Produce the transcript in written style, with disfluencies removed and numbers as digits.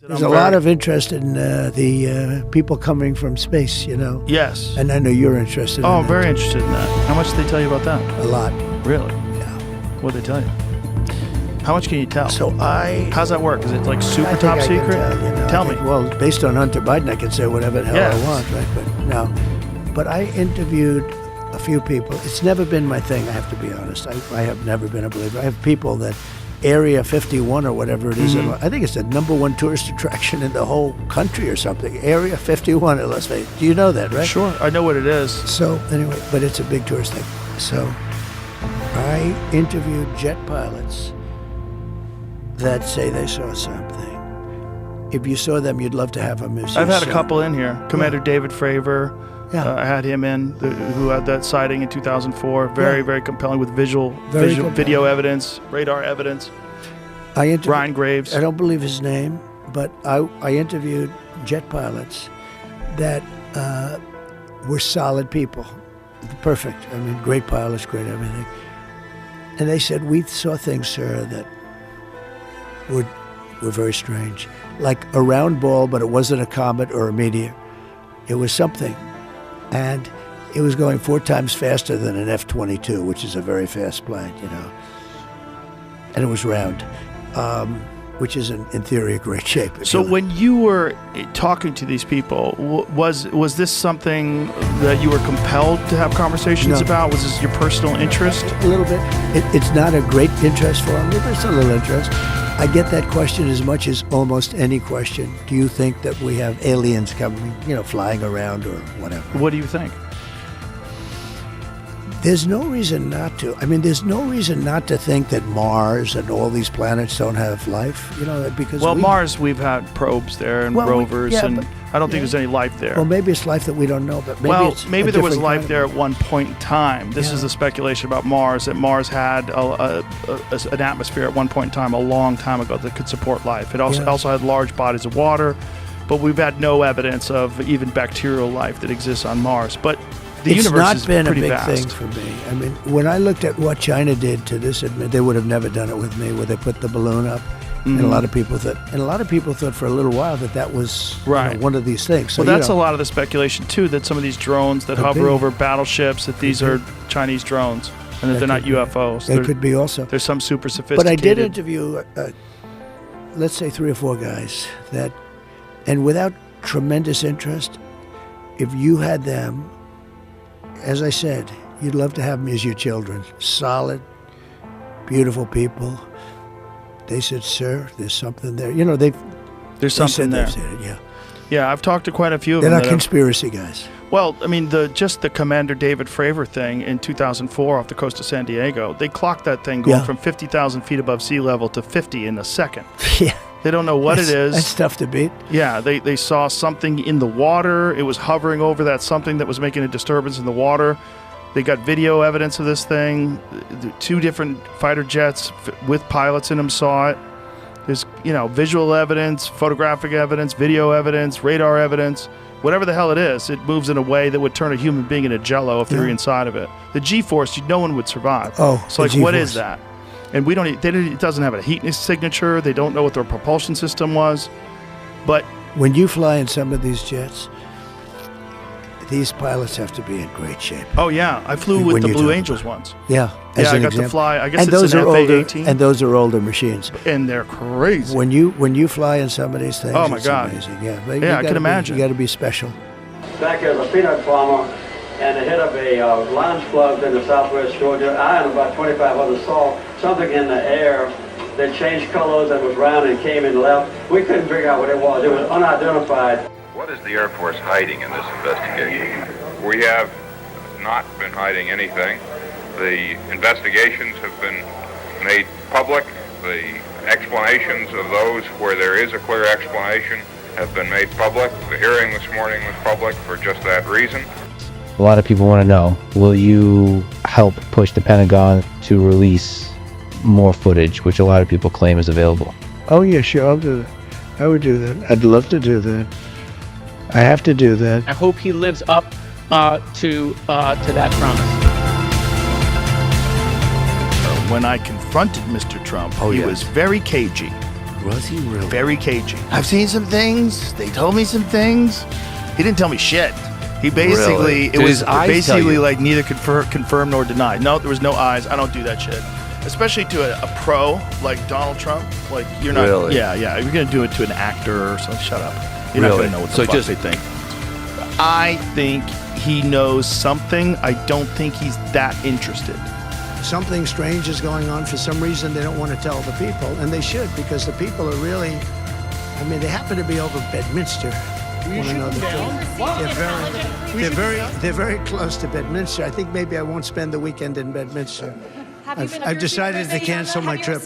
There's a lot of interest in the people coming from space, Yes. And I know you're interested in that. Oh, I'm very interested in that. How much did they tell you about that? A lot. Really? Yeah. What did they tell you? How much can you tell? So How's that work? Is it like I super think top I can secret? tell me. Well, based on Hunter Biden, I can say whatever the hell Yes. I want, right? But no. But I interviewed a few people. It's never been my thing, I have to be honest. I have never been a believer. I have people that Area 51 or whatever it is. I think it's the #1 tourist attraction in the whole country or something. Area 51 in Las Vegas. Do you know that, right? Sure, I know what it is. So anyway, but it's a big tourist thing. So I interviewed jet pilots that say they saw something. If you saw them, you'd love to have them as your I've had a son. couple in here. Commander David Fravor. Yeah. I had him in, who had that sighting in 2004. Very, very compelling with video evidence, radar evidence. I interviewed Ryan Graves. I don't believe his name, but I interviewed jet pilots that were solid people. Perfect. I mean, great pilots, great everything. And they said, we saw things, sir, that were very strange. Like a round ball, but it wasn't a comet or a meteor. It was something. And it was going 4 times faster than an F-22, which is a very fast plane, And it was round, which is, in theory, a great shape. So when you were talking to these people, was this something that you were compelled to have conversations about? Was this your personal interest? A little bit. It's not a great interest for me, but it's a little interest. I get that question as much as almost any question. Do you think that we have aliens coming, flying around or whatever? What do you think? There's no reason not to. I mean, there's no reason not to think that Mars and all these planets don't have life, because Mars, we've had probes there and rovers, and I don't think there's any life there. Well, maybe it's life that we don't know, but maybe there was life there at one point in time. This is the speculation about Mars, that Mars had an atmosphere at one point in time, a long time ago, that could support life. It also had large bodies of water, but we've had no evidence of even bacterial life that exists on Mars. But the universe is pretty vast. It's not been a big thing for me. I mean, when I looked at what China did to this, they would have never done it with me, where they put the balloon up. And a lot of people thought for a little while that was one of these things. So, that's a lot of the speculation too, that some of these drones that hover over battleships, that these are Chinese drones and that they're not UFOs. They could be also. There's some super sophisticated. But I did interview, let's say 3 or 4 guys and without tremendous interest, if you had them, as I said, you'd love to have them as your children. Solid, beautiful people. They said, sir, there's something there. There's something there. Yeah, I've talked to quite a few of them. They're not conspiracy guys. Well, I mean, just the Commander David Fravor thing in 2004 off the coast of San Diego, they clocked that thing going from 50,000 feet above sea level to 50 in a second. Yeah. They don't know what it is. That's tough to beat. Yeah, they saw something in the water. It was hovering over that something that was making a disturbance in the water. They got video evidence of this thing. 2 different fighter jets with pilots in them saw it. There's, visual evidence, photographic evidence, video evidence, radar evidence. Whatever the hell it is, it moves in a way that would turn a human being into jello if they were inside of it. The G-force, no one would survive. Oh, so what is that? And it doesn't have a heat signature. They don't know what their propulsion system was. But when you fly in some of these jets, these pilots have to be in great shape. Oh, yeah. I flew with the Blue Angels once. Yeah. I got to fly. I guess it's an F/A-18. And those are older machines. And they're crazy. When you fly in some of these things, oh, my God. Amazing. Yeah, I can imagine. You got to be special. Back as a peanut farmer and the head of a lounge club in the southwest Georgia, I and about 25 others saw something in the air that changed colors and was round and came and left. We couldn't figure out what it was. It was unidentified. What is the Air Force hiding in this investigation? We have not been hiding anything. The investigations have been made public. The explanations of those where there is a clear explanation have been made public. The hearing this morning was public for just that reason. A lot of people want to know, will you help push the Pentagon to release more footage, which a lot of people claim is available? Oh, yeah, sure, I'll do that. I would do that. I'd love to do that. I have to do that. I hope he lives up to that promise. When I confronted Mr. Trump, he was very cagey. Was he really? Very cagey. I've seen some things. They told me some things. He didn't tell me shit. He basically, Really? it Did was his eyes basically tell you? like neither confirm nor deny. No, there was no eyes. I don't do that shit. Especially to a pro like Donald Trump. Like, you're not. Really? Yeah. You're going to do it to an actor or something. Shut up. You're not Really? going to know what the So fuck just- they think. I think he knows something. I don't think he's that interested. Something strange is going on. For some reason, they don't want to tell the people, and they should, because the people are really, I mean, they happen to be over Bedminster. Want to know the truth? They're very close to Bedminster. I think maybe I won't spend the weekend in Bedminster. I've decided to cancel my trip.